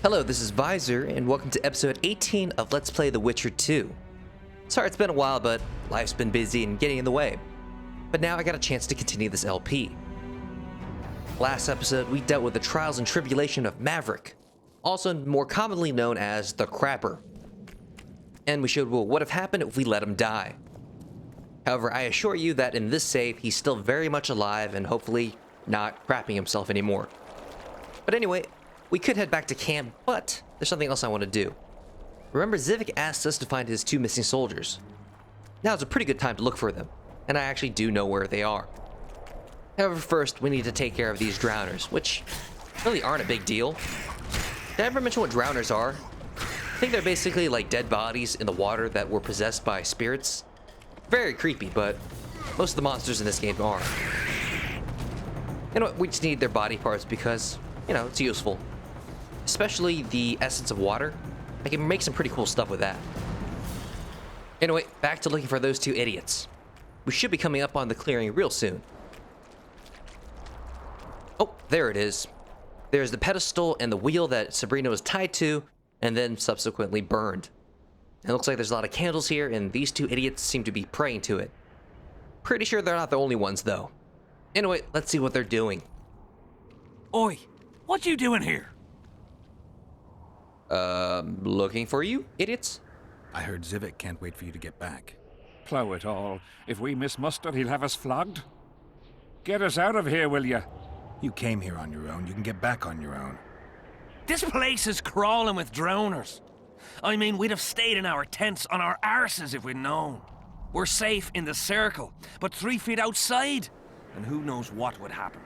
Hello, this is Visor, and welcome to episode 18 of Let's Play The Witcher 2. Sorry it's been a while, but life's been busy and getting in the way. But now I got a chance to continue this LP. Last episode, we dealt with the trials and tribulation of Maverick, also more commonly known as the Crapper. And we showed what would have happened if we let him die. However, I assure you that in this save, he's still very much alive and hopefully not crapping himself anymore. But anyway, we could head back to camp, but there's something else I want to do. Remember, Zivic asked us to find his two missing soldiers. Now's a pretty good time to look for them, and I actually do know where they are. However, first, we need to take care of these drowners, which really aren't a big deal. Did I ever mention what drowners are? I think they're basically like dead bodies in the water that were possessed by spirits. Very creepy, but most of the monsters in this game are. You know what, we just need their body parts because, you know, it's useful. Especially the essence of water. I can make some pretty cool stuff with that. Anyway, back to looking for those two idiots. We should be coming up on the clearing real soon. Oh, there it is. There's the pedestal and the wheel that Sabrina was tied to, and then subsequently burned. It looks like there's a lot of candles here, and these two idiots seem to be praying to it. Pretty sure they're not the only ones, though. Anyway, let's see what they're doing. Oi, what you doing here? Looking for you, idiots? I heard Zivic can't wait for you to get back. Plough it all. If we miss muster, he'll have us flogged. Get us out of here, will you? You came here on your own. You can get back on your own. This place is crawling with drowners. I mean, we'd have stayed in our tents on our arses if we'd known. We're safe in the circle, but 3 feet outside, and who knows what would happen.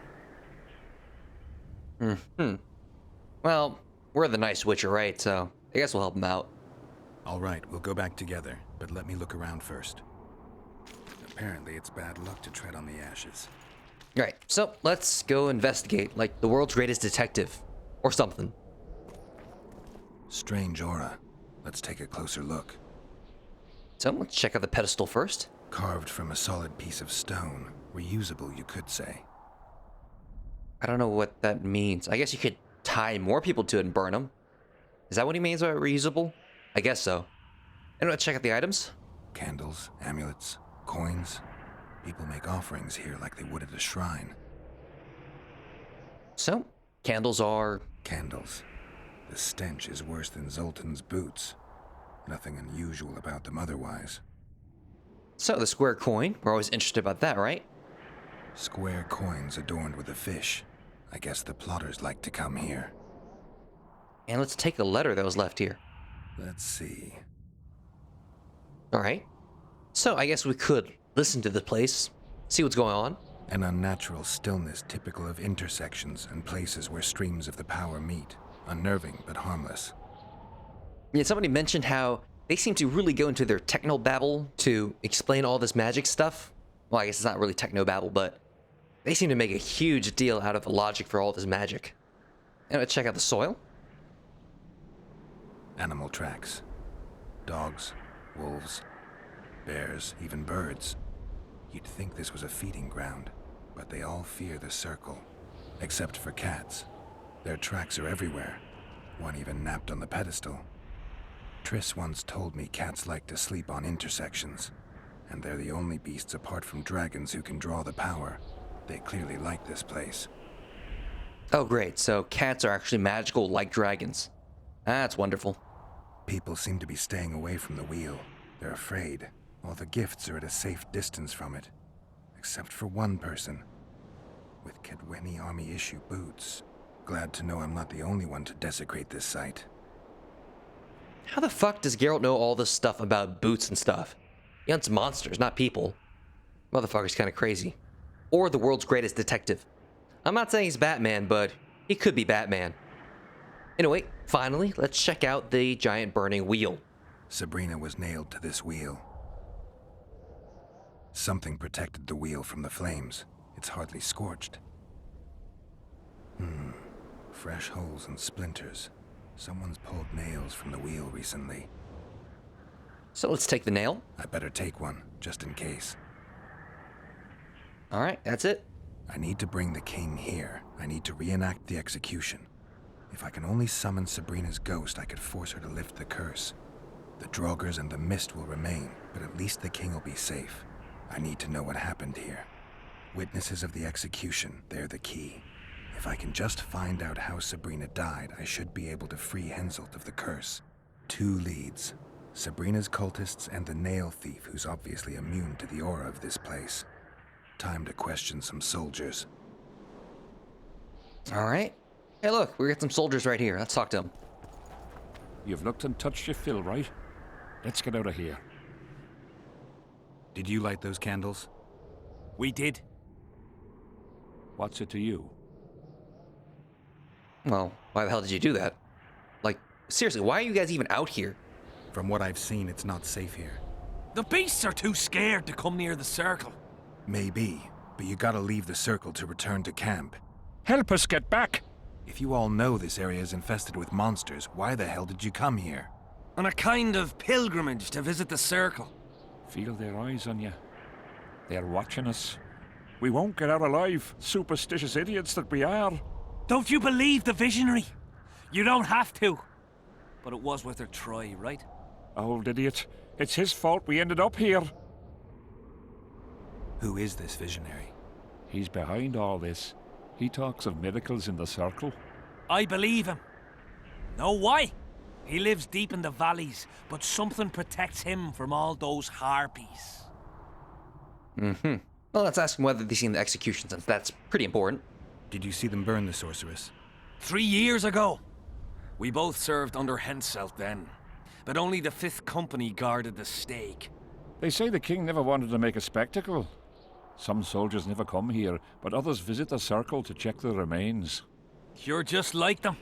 Well, we're the nice Witcher, right? So I guess we'll help them out. All right, we'll go back together, but let me look around first. Apparently, it's bad luck to tread on the ashes. Right, so let's go investigate, like the world's greatest detective, or something. Strange aura. Let's take a closer look. So let's check out the pedestal first. Carved from a solid piece of stone. Reusable, you could say. I don't know what that means. I guess you could tie more people to it and burn them. Is that what he means by reusable? I guess so. And let's check out the items. Candles, amulets, coins. People make offerings here like they would at a shrine. So, candles are... Candles. The stench is worse than Zoltan's boots. Nothing unusual about them otherwise. So, the square coin. We're always interested about that, right? Square coins adorned with a fish. I guess the plotters like to come here. And let's take a letter that was left here. Let's see. Alright. So, I guess we could listen to the place, see what's going on. An unnatural stillness typical of intersections and places where streams of the power meet. Unnerving, but harmless. Yeah, somebody mentioned how they seem to really go into their technobabble to explain all this magic stuff. Well, I guess it's not really technobabble, but they seem to make a huge deal out of the logic for all this magic. And let's check out the soil. Animal tracks. Dogs, wolves, bears, even birds. You'd think this was a feeding ground, but they all fear the circle. Except for cats. Their tracks are everywhere. One even napped on the pedestal. Triss once told me cats like to sleep on intersections, and they're the only beasts apart from dragons who can draw the power. They clearly like this place. Oh great, so cats are actually magical like dragons. That's wonderful. People seem to be staying away from the wheel. They're afraid. All the gifts are at a safe distance from it. Except for one person. With Kedweni army issue boots. Glad to know I'm not the only one to desecrate this site. How the fuck does Geralt know all this stuff about boots and stuff? He hunts monsters, not people. Motherfucker's kinda crazy. Or the world's greatest detective. I'm not saying he's Batman, but he could be Batman. Anyway, finally, let's check out the giant burning wheel. Sabrina was nailed to this wheel. Something protected the wheel from the flames. It's hardly scorched. Fresh holes and splinters. Someone's pulled nails from the wheel recently. So let's take the nail. I better take one, just in case. Alright, that's it. I need to bring the king here. I need to reenact the execution. If I can only summon Sabrina's ghost, I could force her to lift the curse. The Draugrs and the mist will remain, but at least the king will be safe. I need to know what happened here. Witnesses of the execution, they're the key. If I can just find out how Sabrina died, I should be able to free Henselt of the curse. 2 leads. Sabrina's cultists and the nail thief, who's obviously immune to the aura of this place. Time to question some soldiers. All right. Hey, look, we got some soldiers right here. Let's talk to them. You've looked and touched your fill, right? Let's get out of here. Did you light those candles? We did. What's it to you? Well, why the hell did you do that? Like, seriously, why are you guys even out here? From what I've seen, it's not safe here. The beasts are too scared to come near the circle. Maybe, but you gotta leave the circle to return to camp. Help us get back! If you all know this area is infested with monsters, why the hell did you come here? On a kind of pilgrimage to visit the circle. Feel their eyes on you. They're watching us. We won't get out alive, superstitious idiots that we are. Don't you believe the visionary? You don't have to. But it was worth a try, right? Old idiot. It's his fault we ended up here. Who is this visionary? He's behind all this. He talks of miracles in the circle. I believe him. Know why? He lives deep in the valleys, but something protects him from all those harpies. Mm-hmm. Well, let's ask him whether they've seen the execution, since that's pretty important. Did you see them burn the sorceress? 3 years ago. We both served under Henselt then, but only the 5th Company guarded the stake. They say the king never wanted to make a spectacle. Some soldiers never come here, but others visit the circle to check the remains. You're just like them.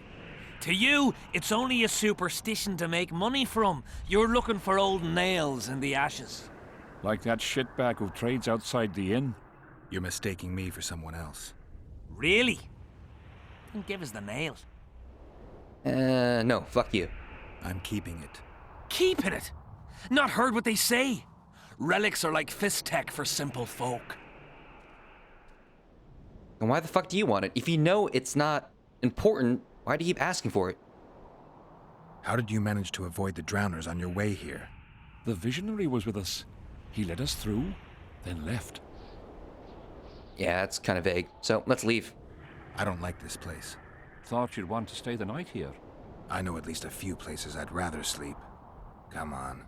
To you, it's only a superstition to make money from. You're looking for old nails in the ashes. Like that shitbag who trades outside the inn. You're mistaking me for someone else. Really? Then give us the nail. No, fuck you. I'm keeping it. Keeping it? Not heard what they say. Relics are like fist tech for simple folk. And why the fuck do you want it? If you know it's not important, why do you keep asking for it? How did you manage to avoid the drowners on your way here? The visionary was with us. He led us through, then left. Yeah, it's kind of vague. So, let's leave. I don't like this place. Thought you'd want to stay the night here. I know at least a few places I'd rather sleep. Come on.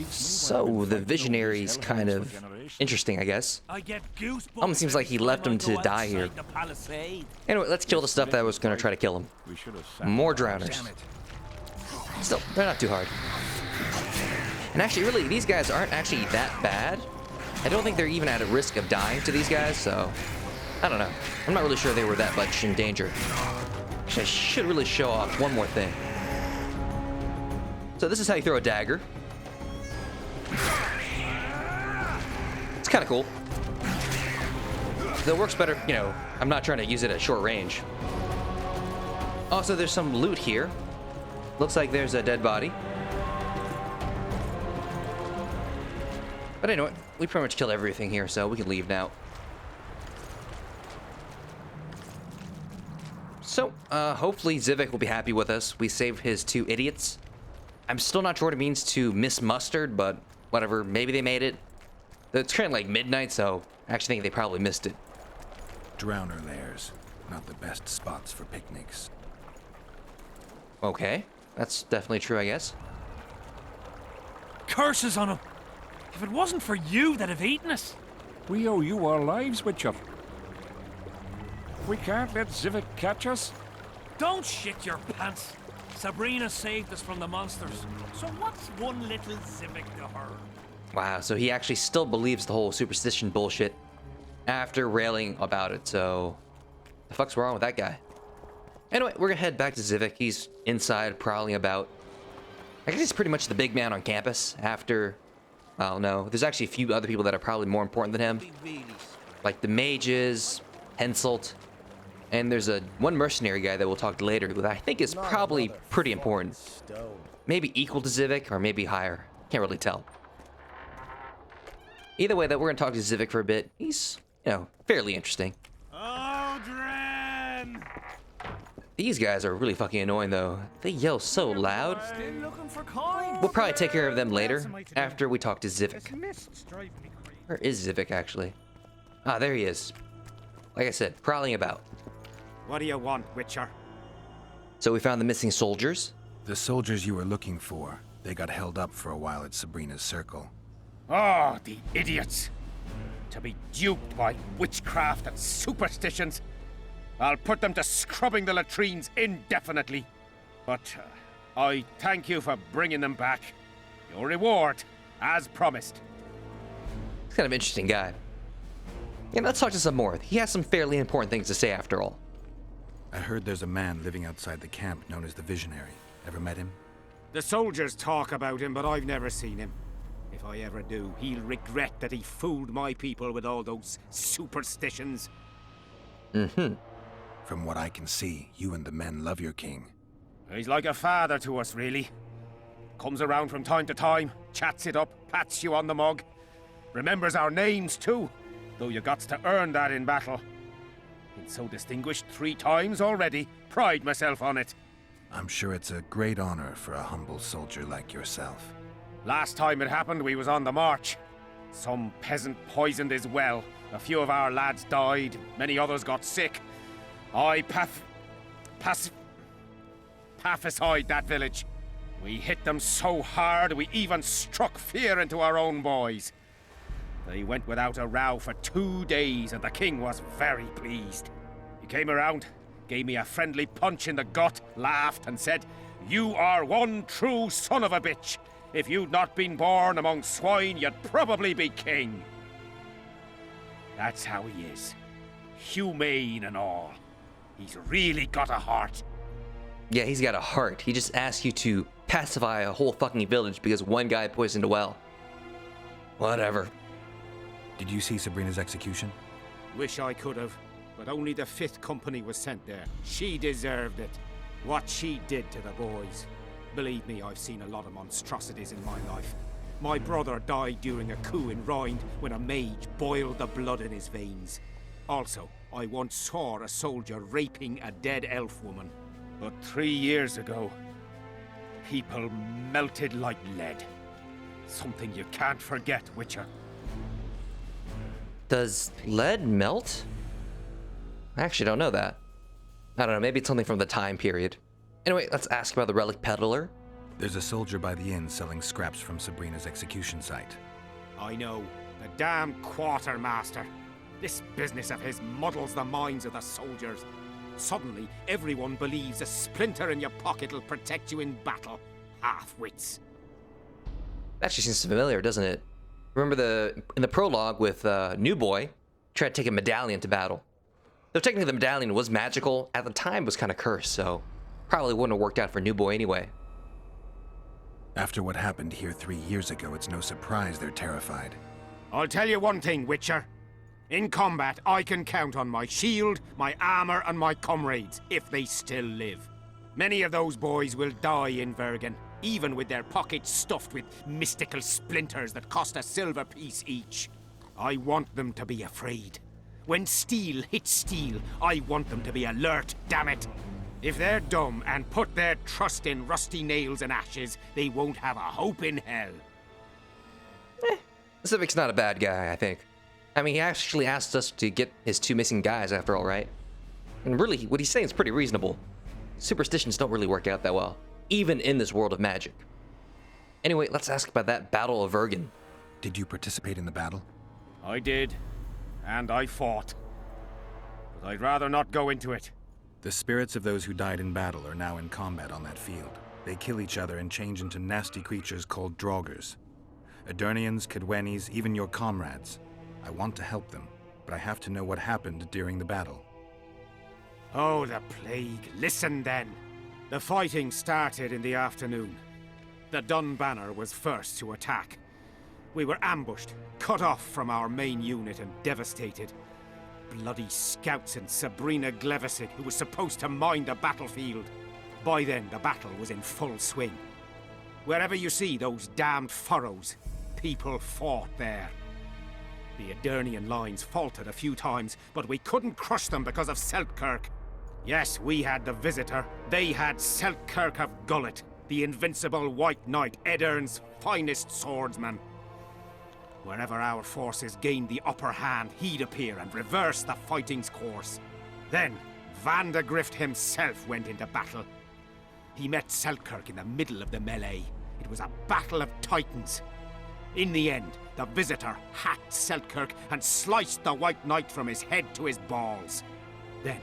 So, the visionary's kind of interesting, I guess. I get goosebumps. Almost seems like he left him to die here. Anyway, let's kill the stuff that was going to try to kill him. We should have More drowners. Still, they're not too hard. And actually, really, these guys aren't actually that bad. I don't think they're even at a risk of dying to these guys, so... I don't know. I'm not really sure they were that much in danger. Actually, I should really show off one more thing. So this is how you throw a dagger. It's kind of cool. That works better, you know, I'm not trying to use it at short range. Also, there's some loot here. Looks like there's a dead body. But anyway, we pretty much killed everything here, so we can leave now. So, hopefully Zivic will be happy with us. We saved his 2 idiots. I'm still not sure what it means to miss mustard, but whatever. Maybe they made it. It's currently like midnight, so I actually think they probably missed it. Drowner lairs. Not the best spots for picnics. Okay, that's definitely true, I guess. Curses on him! If it wasn't for you that have eaten us. We owe you our lives, Witcher. We can't let Zivic catch us. Don't shit your pants. Sabrina saved us from the monsters. So what's one little Zivic to her? Wow, so he actually still believes the whole superstition bullshit after railing about it, so... The fuck's wrong with that guy? Anyway, we're gonna head back to Zivic. He's inside, prowling about. I guess he's pretty much the big man on campus after... Well, no. There's actually a few other people that are probably more important than him. Like the mages, Henselt, and there's one mercenary guy that we'll talk to later who I think is probably pretty important. Maybe equal to Zivic, or maybe higher. Can't really tell. Either way, that we're gonna talk to Zivic for a bit. He's, you know, fairly interesting. Aldren! These guys are really fucking annoying though. They yell so loud. Still looking for coins. We'll probably take care of them later, after we talk to Zivic. Where is Zivic, actually? Ah, there he is. Like I said, prowling about. What do you want, Witcher? So we found the missing soldiers. The soldiers you were looking for, they got held up for a while at Sabrina's circle. Oh, the idiots! To be duped by witchcraft and superstitions. I'll put them to scrubbing the latrines indefinitely. But I thank you for bringing them back. Your reward, as promised. He's kind of an interesting guy. Yeah, let's talk to some more. He has some fairly important things to say after all. I heard there's a man living outside the camp known as the Visionary. Ever met him? The soldiers talk about him, but I've never seen him. If I ever do, he'll regret that he fooled my people with all those superstitions. Mm-hmm. From what I can see, you and the men love your king. He's like a father to us, really. Comes around from time to time, chats it up, pats you on the mug. Remembers our names, too, though you gots to earn that in battle. Been so distinguished 3 times already. Pride myself on it. I'm sure it's a great honor for a humble soldier like yourself. Last time it happened, we was on the march. Some peasant poisoned his well. A few of our lads died, many others got sick. I pacified that village. We hit them so hard, we even struck fear into our own boys. They went without a row for 2 days, and the king was very pleased. He came around, gave me a friendly punch in the gut, laughed, and said, "You are one true son of a bitch. If you'd not been born among swine, you'd probably be king." That's how he is. Humane and all. He's really got a heart. Yeah, he's got a heart. He just asked you to pacify a whole fucking village because one guy poisoned a well. Whatever. Did you see Sabrina's execution? Wish I could have, but only the 5th Company was sent there. She deserved it. What she did to the boys. Believe me, I've seen a lot of monstrosities in my life. My brother died during a coup in Rhind when a mage boiled the blood in his veins. Also, I once saw a soldier raping a dead elf woman. But 3 years ago, people melted like lead. Something you can't forget, Witcher. Does lead melt? I actually don't know that. I don't know, maybe it's something from the time period. Anyway, let's ask about the relic peddler. There's a soldier by the inn selling scraps from Sabrina's execution site. I know. The damn quartermaster. This business of his muddles the minds of the soldiers. Suddenly, everyone believes a splinter in your pocket will protect you in battle. Half-wits. Actually seems familiar, doesn't it? Remember in the prologue with New Boy, tried to take a medallion to battle. Though technically the medallion was magical, at the time it was kind of cursed, so probably wouldn't have worked out for New Boy anyway. After what happened here 3 years ago, it's no surprise they're terrified. I'll tell you one thing, Witcher. In combat, I can count on my shield, my armor, and my comrades, if they still live. Many of those boys will die in Vergen, even with their pockets stuffed with mystical splinters that cost a silver piece each. I want them to be afraid. When steel hits steel, I want them to be alert, damn it. If they're dumb and put their trust in rusty nails and ashes, they won't have a hope in hell. Civic's not a bad guy, I think. I mean, he actually asked us to get his 2 missing guys after all, right? And really, what he's saying is pretty reasonable. Superstitions don't really work out that well, even in this world of magic. Anyway, let's ask about that Battle of Vergen. Did you participate in the battle? I did, and I fought. But I'd rather not go into it. The spirits of those who died in battle are now in combat on that field. They kill each other and change into nasty creatures called draugrs. Aedirnians, Cadwennies, even your comrades. I want to help them, but I have to know what happened during the battle. Oh, the plague. Listen then. The fighting started in the afternoon. The Dun Banner was first to attack. We were ambushed, cut off from our main unit and devastated. Bloody scouts and Sabrina Glevisic, who was supposed to mind the battlefield. By then, the battle was in full swing. Wherever you see those damned furrows, people fought there. The Aedirnian lines faltered a few times, but we couldn't crush them because of Seltkirk. Yes, we had the Visitor. They had Selkirk of Gullet, the invincible White Knight, Edirne's finest swordsman. Wherever our forces gained the upper hand, he'd appear and reverse the fighting's course. Then, Vandegrift himself went into battle. He met Selkirk in the middle of the melee. It was a battle of titans. In the end, the Visitor hacked Selkirk and sliced the White Knight from his head to his balls. Then,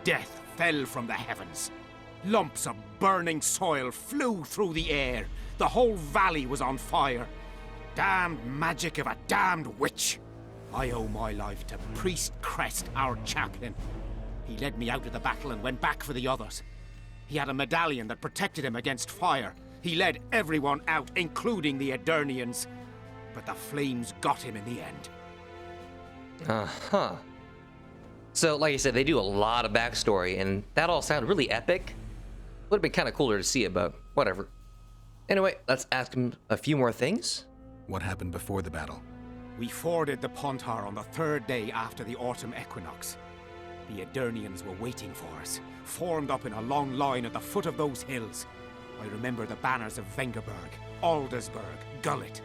death fell from the heavens. Lumps of burning soil flew through the air. The whole valley was on fire. Damned magic of a damned witch. I owe my life to Priest Crest, our chaplain. He led me out of the battle and went back for the others. He had a medallion that protected him against fire. He led everyone out, including the Edirnians. But the flames got him in the end. Uh-huh. So, like I said, they do a lot of backstory, and that all sounded really epic. Would have been kind of cooler to see it, but whatever. Anyway, let's ask him a few more things. What happened before the battle? We forded the Pontar on the third day after the autumn equinox. The Edirnians were waiting for us, formed up in a long line at the foot of those hills. I remember the banners of Vengerberg, Aldersburg, Gullet.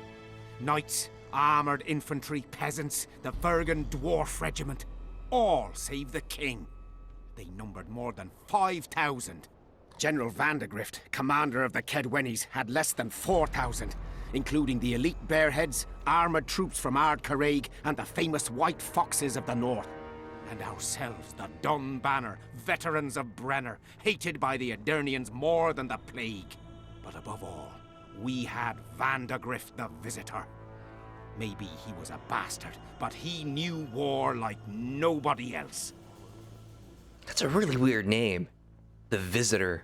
Knights, armoured infantry, peasants, the Vergen dwarf regiment. All save the king. They numbered more than 5,000. General Vandegrift, commander of the Kedwennies, had less than 4,000, including the elite Bearheads, armoured troops from Ard Caraig, and the famous White Foxes of the north. And ourselves, the Dun Banner, veterans of Brenner, hated by the Edirnians more than the plague. But above all, we had Vandegrift the Visitor. Maybe he was a bastard, but he knew war like nobody else. That's a really weird name. The Visitor.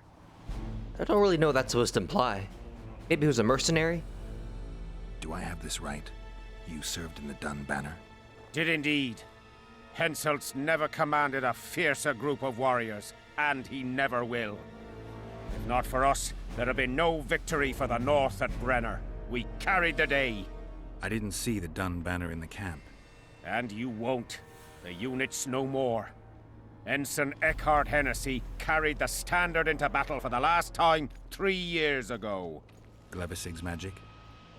I don't really know what that's supposed to imply. Maybe he was a mercenary? Do I have this right? You served in the Dun Banner? Did indeed. Henselt's never commanded a fiercer group of warriors, and he never will. If not for us, there'd have been no victory for the North at Brenner. We carried the day. I didn't see the Dun Banner in the camp. And you won't. The unit's no more. Ensign Eckhart Hennessy carried the standard into battle for the last time 3 years ago. Glevisig's magic?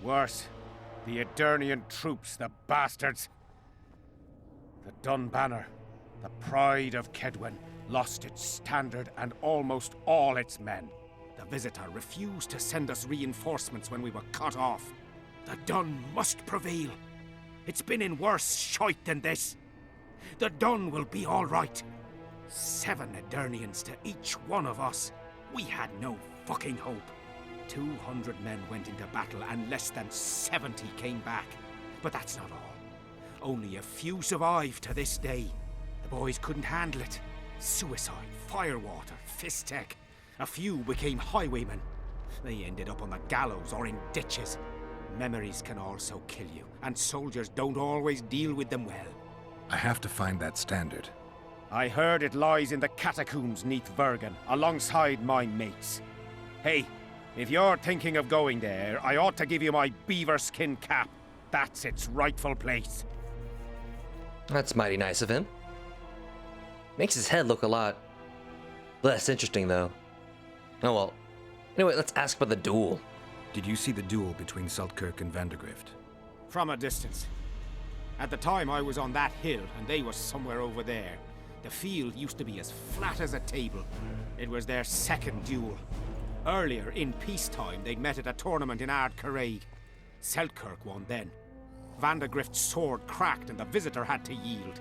Worse. The Edirnian troops, the bastards. The Dun Banner, the pride of Kedwen, lost its standard and almost all its men. The Visitor refused to send us reinforcements when we were cut off. The Dun must prevail. It's been in worse shite than this. The Dun will be all right. 7 Edirnians to each one of us. We had no fucking hope. 200 men went into battle and less than 70 came back. But that's not all. Only a few survived to this day. The boys couldn't handle it. Suicide, firewater, fistek. A few became highwaymen. They ended up on the gallows or in ditches. Memories can also kill you, and soldiers don't always deal with them well. I have to find that standard. I heard it lies in the catacombs neath Vergen, alongside my mates. Hey, if you're thinking of going there, I ought to give you my beaver skin cap. That's its rightful place. That's mighty nice of him. Makes his head look a lot less interesting, though. Oh well. Anyway, let's ask about the duel. Did you see the duel between Selkirk and Vandegrift? From a distance. At the time, I was on that hill, and they were somewhere over there. The field used to be as flat as a table. It was their second duel. Earlier, in peacetime, they'd met at a tournament in Ard Caraig. Selkirk won then. Vandegrift's sword cracked, and the Visitor had to yield.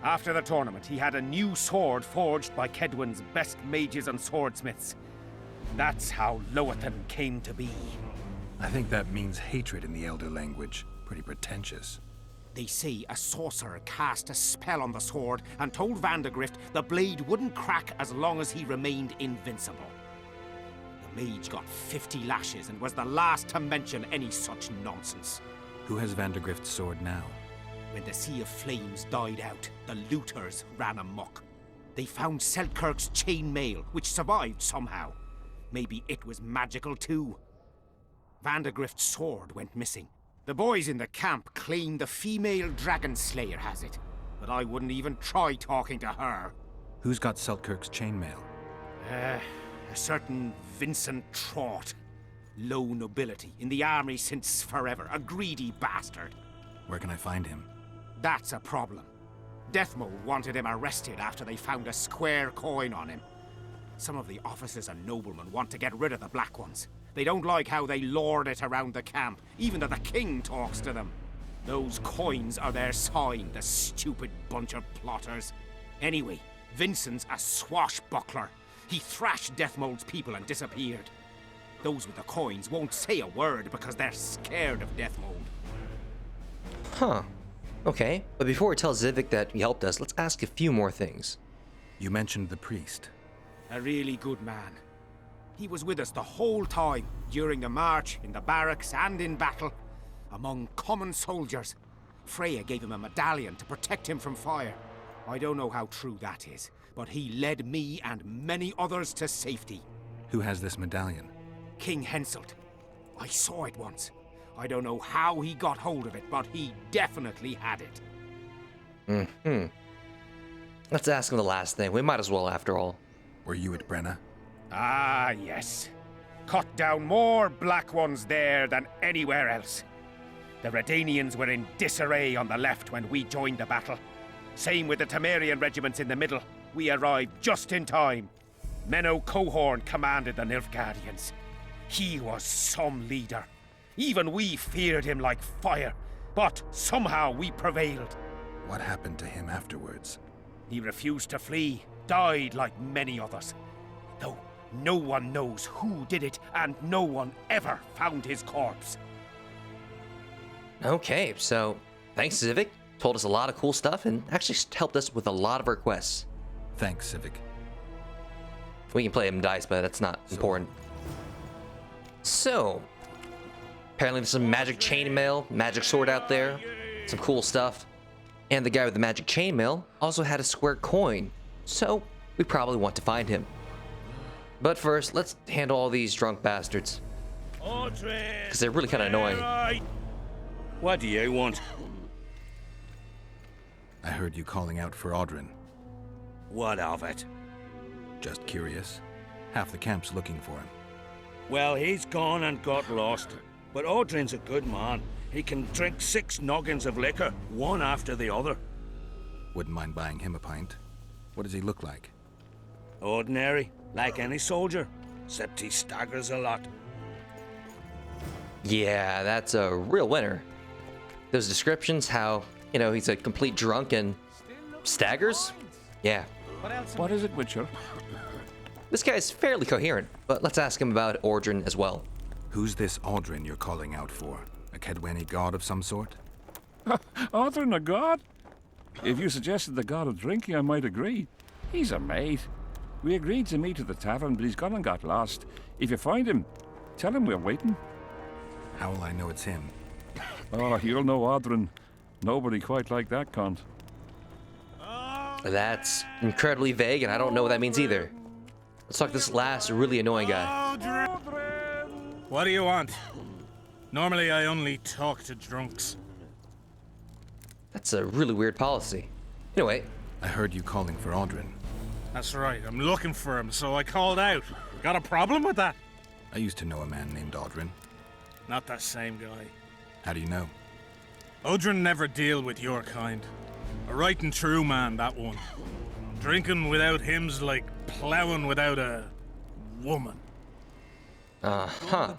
After the tournament, he had a new sword forged by Kedwen's best mages and swordsmiths. That's how Lowathan came to be. I think that means hatred in the Elder language. Pretty pretentious. They say a sorcerer cast a spell on the sword and told Vandegrift the blade wouldn't crack as long as he remained invincible. The mage got 50 lashes and was the last to mention any such nonsense. Who has Vandegrift's sword now? When the Sea of Flames died out, the looters ran amok. They found Selkirk's chainmail, which survived somehow. Maybe it was magical too. Vandegrift's sword went missing. The boys in the camp claim the female dragon slayer has it, but I wouldn't even try talking to her. Who's got Selkirk's chainmail? A certain Vincent Trott. Low nobility, in the army since forever. A greedy bastard. Where can I find him? That's a problem. Deathmold wanted him arrested after they found a square coin on him. Some of the officers and noblemen want to get rid of the black ones. They don't like how they lord it around the camp, even though the king talks to them. Those coins are their sign, the stupid bunch of plotters. Anyway, Vincent's a swashbuckler. He thrashed Deathmold's people and disappeared. Those with the coins won't say a word because they're scared of Deathmold. Huh. Okay, but before we tell Zivic that he helped us, let's ask a few more things. You mentioned the priest. A really good man. He was with us the whole time, during the march, in the barracks, and in battle. Among common soldiers. Freya gave him a medallion to protect him from fire. I don't know how true that is, but he led me and many others to safety. Who has this medallion? King Henselt. I saw it once. I don't know how he got hold of it, but he definitely had it. Let's ask him the last thing. We might as well, after all. Were you at Brenna? Ah, yes. Cut down more black ones there than anywhere else. The Redanians were in disarray on the left when we joined the battle. Same with the Temerian regiments in the middle. We arrived just in time. Menno Cohorn commanded the Nilfgaardians. He was some leader. Even we feared him like fire, but somehow we prevailed. What happened to him afterwards? He refused to flee, died like many others. Though no one knows who did it, and no one ever found his corpse. Okay, so thanks, Zivic. Told us a lot of cool stuff and actually helped us with a lot of our quests. Thanks, Civic. We can play him dice, but that's not important. So, apparently there's some magic chainmail, magic sword out there, some cool stuff. And the guy with the magic chainmail also had a square coin, so we probably want to find him. But first, let's handle all these drunk bastards. Because they're really kind of annoying. What do you want? I heard you calling out for Aldren. What of it? Just curious. Half the camp's looking for him. Well, he's gone and got lost. But Aldrin's a good man. He can drink 6 noggins of liquor, one after the other. Wouldn't mind buying him a pint. What does he look like? Ordinary, like any soldier, except he staggers a lot. Yeah, that's a real winner. Those descriptions, how, you know, he's a complete drunk and staggers? Yeah. What is it, Witcher? This guy's fairly coherent, but let's ask him about Aldren as well. Who's this Aldren you're calling out for? A Kedweni god of some sort? Aldren, a god? If you suggested the god of drinking, I might agree. He's a mate. We agreed to meet at the tavern, but he's gone and got lost. If you find him, tell him we're waiting. How will I know it's him? Oh, you'll know Aldren. Nobody quite like that cunt. That's incredibly vague, and I don't know what that means either. Let's talk to this last really annoying guy. What do you want? Normally I only talk to drunks. That's a really weird policy. Anyway, I heard you calling for Aldren. That's right, I'm looking for him, so I called out. Got a problem with that? I used to know a man named Aldren. Not that same guy. How do you know? Aldren never deal with your kind. A right and true man, that one. Drinking without him's like plowing without a woman. uh-huh.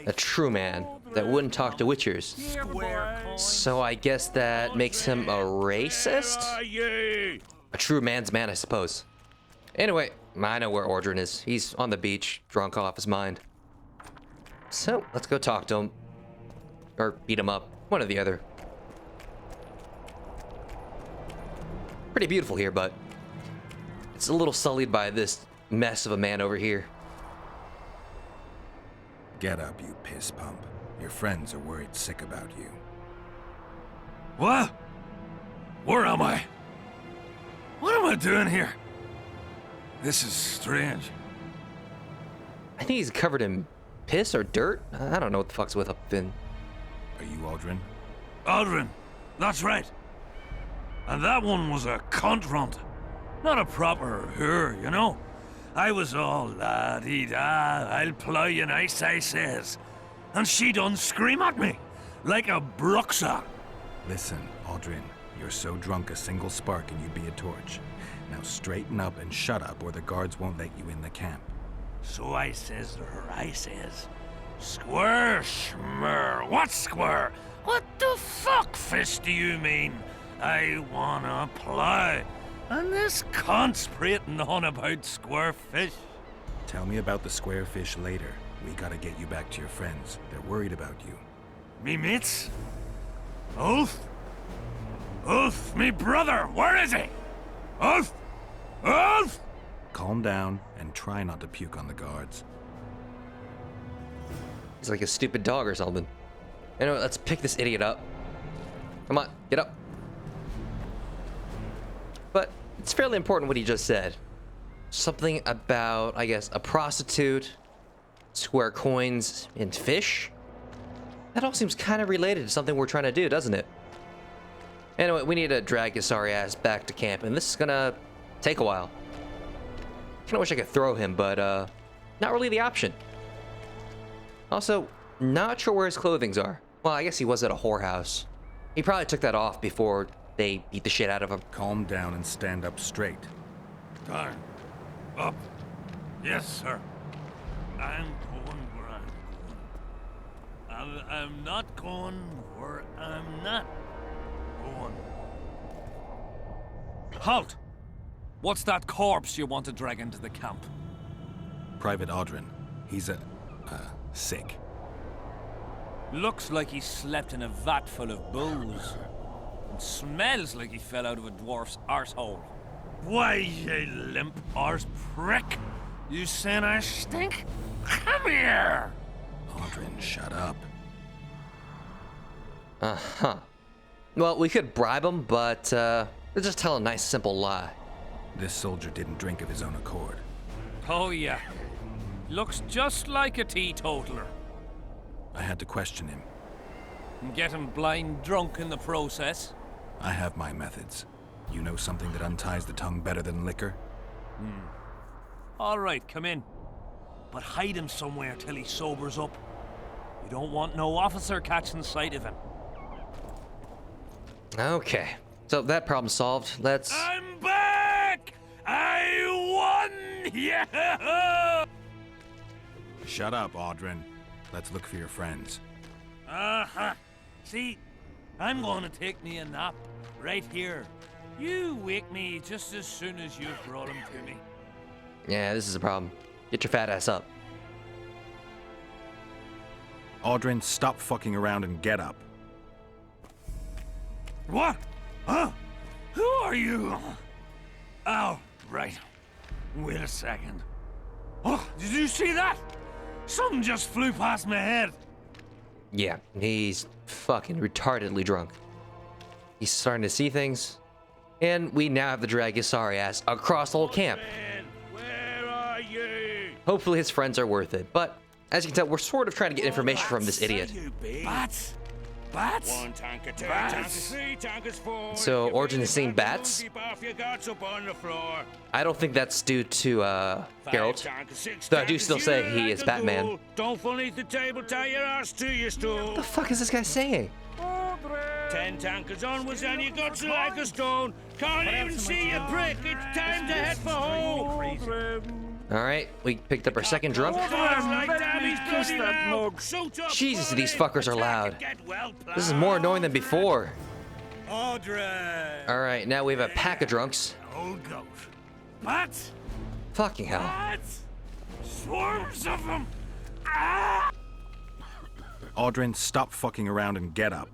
A true man that wouldn't talk to witchers. So I guess that makes him a racist? A true man's man, I suppose. Anyway, I know where Aldren is. He's on the beach, drunk off his mind. So, let's go talk to him. Or beat him up. One or the other. Pretty beautiful here, but it's a little sullied by this mess of a man over here. Get up, you piss pump. Your friends are worried sick about you. What? Where am I? What am I doing here? This is strange. I think he's covered in piss or dirt. I don't know what the fuck's with up in. Are you Aldren? Aldren, that's right. And that one was a cunt runt. Not a proper her, you know. I was all la-dee-da, I'll ply you nice, I says. And she done scream at me, like a bruxa. Listen, Aldren, you're so drunk a single spark and you'd be a torch. Now straighten up and shut up or the guards won't let you in the camp. So I says to her, I says, square schmer, what square? What the fuck, fish, do you mean? I wanna play. And this cunt's prating on about square fish. Tell me about the square fish later. We gotta get you back to your friends. They're worried about you. Me mates? Ulf? Ulf, me brother, where is he? Ulf? Ulf? Calm down and try not to puke on the guards. He's like a stupid dog or something. Anyway, let's pick this idiot up. Come on, get up. But it's fairly important what he just said. Something about, I guess, a prostitute, square coins, and fish? That all seems kind of related to something we're trying to do, doesn't it? Anyway, we need to drag his sorry ass back to camp, and this is gonna take a while. Kinda wish I could throw him, but not really the option. Also, not sure where his clothings are. Well, I guess he was at a whorehouse. He probably took that off before they beat the shit out of him. Calm down and stand up straight. Darn. Up. Yes, sir. I'm going where I'm going. I'm not going where I'm not going. Halt! What's that corpse you want to drag into the camp? Private Aldren. He's sick. Looks like he slept in a vat full of booze. And smells like he fell out of a dwarf's arsehole. Why, you limp arse prick! You saying I stink? Come here! Aldren, shut up. Uh-huh. Well, we could bribe him, but let's just tell a nice simple lie. This soldier didn't drink of his own accord. Oh yeah. Looks just like a teetotaler. I had to question him. And get him blind drunk in the process. I have my methods. You know something that unties the tongue better than liquor? All right, come in. But hide him somewhere till he sobers up. You don't want no officer catching sight of him. Okay. So that problem solved. Let's... I'm back! I won! Yeah! Shut up, Aldren. Let's look for your friends. Uh-huh. See, I'm gonna take me a nap right here. You wake me just as soon as you've brought him to me. Yeah, this is a problem. Get your fat ass up. Aldren, stop fucking around and get up. What? Huh? Who are you? Oh, right. Wait a second. Oh, did you see that? Something just flew past my head. Yeah, he's fucking retardedly drunk. He's starting to see things. And we now have to drag his sorry ass across the whole camp. Where are you? Hopefully his friends are worth it. But as you can tell, we're sort of trying to get information from this idiot. Bats? Bats? One tanker, two Bats. tankers, three tankers, four. So, If you Origin really is seeing can't go, bats? keep off your guts up on the floor. I don't think that's due to Five Geralt. tankers, six Though I do tankers, still say you he like is a Batman. ghoul. Don't fall beneath the table, tie your ass to your stool. What the fuck is this guy saying? 10 tankers onwards and your guts are like a stone. Can't even see a prick. It's time to head for home. Alright, we picked up our second drunk. Fires like Dammy's bloody loud. Suit up, Jesus, these buddy. fuckers are Attack loud. and get well This is plowed. more annoying than before. Aldren! Alright, now we have a pack of drunks. Old goat. Bats? Fucking hell. Bats? Swarms of them! Ah! Aldren, stop fucking around and get up.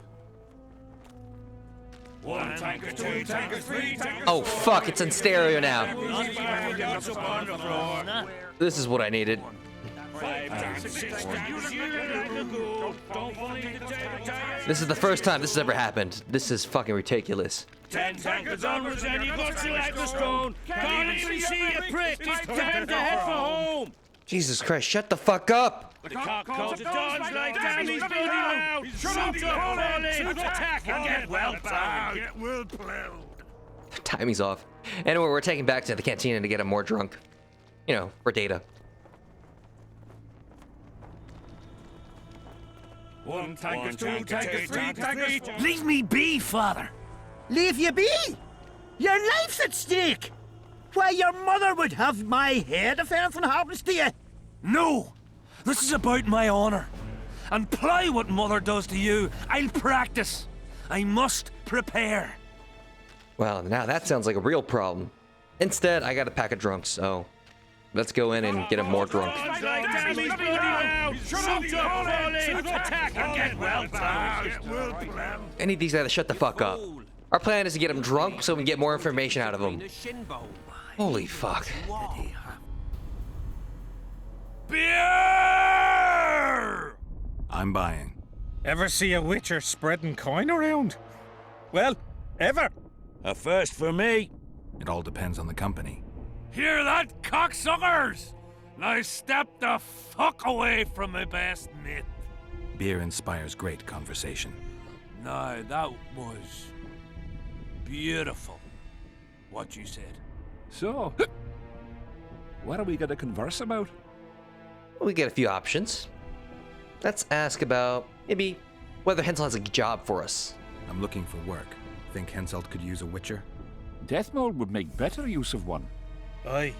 One tanker, two tankers, three tankers. Oh fuck, it's in stereo now. Keep off your guts up on the floor. This is what I needed. 5 tankers, 6 tankers, you like a ghoul. Don't fall beneath the table, tie your This is the first time this has ever happened. This is fucking ridiculous. 10 tankers onwards and your guts are like a stone. Can't even see a prick. It's time to head for home. Jesus Christ, shut the fuck up! The cock calls it dawns like Dammy's bloody loud. Shoot up, fall in, attack and get well plowed. Get well plowed. The timing's off. Anyway, we're taking back to the cantina to get him more drunk. You know, for data. One tankers, two tankers, three tankers. Leave me be, father. Leave you be? Your life's at stake. Why, your mother would have my head if anything happens to you. No! This is about my honor. And ply what mother does to you, I'll practice. I must prepare. Well, now that sounds like a real problem. Instead, I got a pack of drunks, so let's go in and get him more drunk. I need these guys to shut the fuck up. Our plan is to get him drunk so we can get more information out of him. Holy fuck. Beer! I'm buying. Ever see a witcher spreading coin around? Well, ever. A first for me. It all depends on the company. Hear that, cocksuckers? Now step the fuck away from my best mate. Beer inspires great conversation. No, that was beautiful, what you said. So, what are we going to converse about? We get a few options. Let's ask about maybe whether Hensel has a job for us. I'm looking for work. Think Henselt could use a witcher? Deathmold would make better use of one. Aye.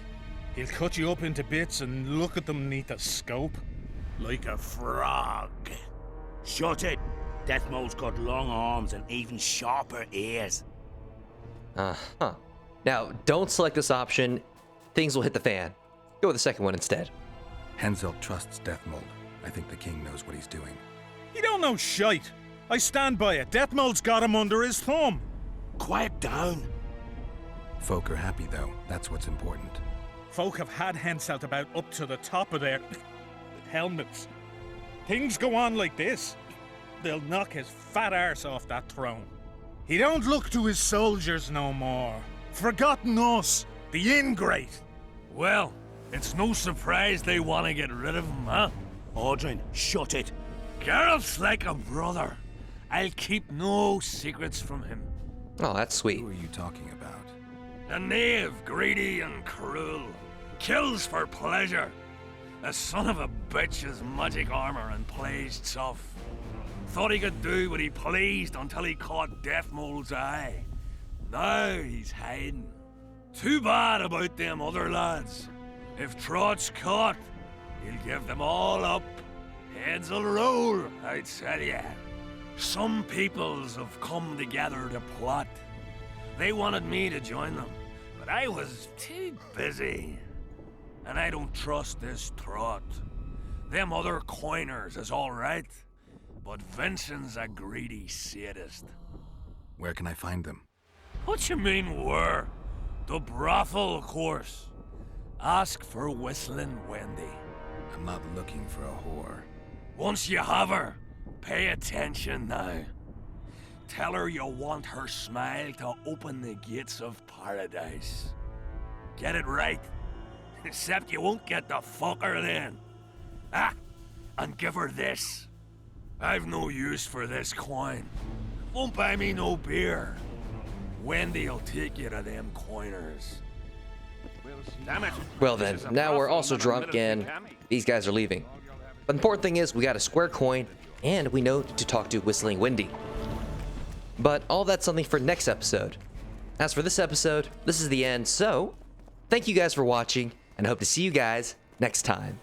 He'll cut you up into bits and look at them neath a scope. Like a frog. Shut it. Deathmold's got long arms and even sharper ears. Uh-huh. Now, don't select this option. Things will hit the fan. Go with the second one instead. Henselt trusts Deathmold. I think the king knows what he's doing. He don't know shite. I stand by it. Deathmold's got him under his thumb. Quiet down. Folk are happy, though. That's what's important. Folk have had Henselt about up to the top of their helmets. Things go on like this, they'll knock his fat arse off that throne. He don't look to his soldiers no more. Forgotten us, the ingrate. Well, it's no surprise they want to get rid of him, huh? Aldren, shut it. Geralt's like a brother. I'll keep no secrets from him. Oh, that's sweet. Who are you talking about? A knave, greedy and cruel. Kills for pleasure. A son of a bitch's magic armor and plays tough. Thought he could do what he pleased until he caught Deathmold's eye. Now he's hiding. Too bad about them other lads. If Trott's caught, he'll give them all up. Heads will roll, I tell ya. Some peoples have come together to plot. They wanted me to join them, but I was too busy. And I don't trust this Trott. Them other coiners is all right, but Vincent's a greedy sadist. Where can I find them? What you mean where? The brothel, of course. Ask for Whistling Wendy. I'm not looking for a whore. Once you have her, pay attention now. Tell her you want her smile to open the gates of paradise. Get it right? Except you won't get the fucker then. Ah, and give her this. I've no use for this coin. Won't buy me no beer. Wendy'll take you to them coiners. Damn it. Well then, now we're also drunk and these guys are leaving. But the important thing is we got a square coin and we know to talk to Whistling Wendy. But all that's something for next episode. As for this episode, this is the end, so thank you guys for watching and I hope to see you guys next time.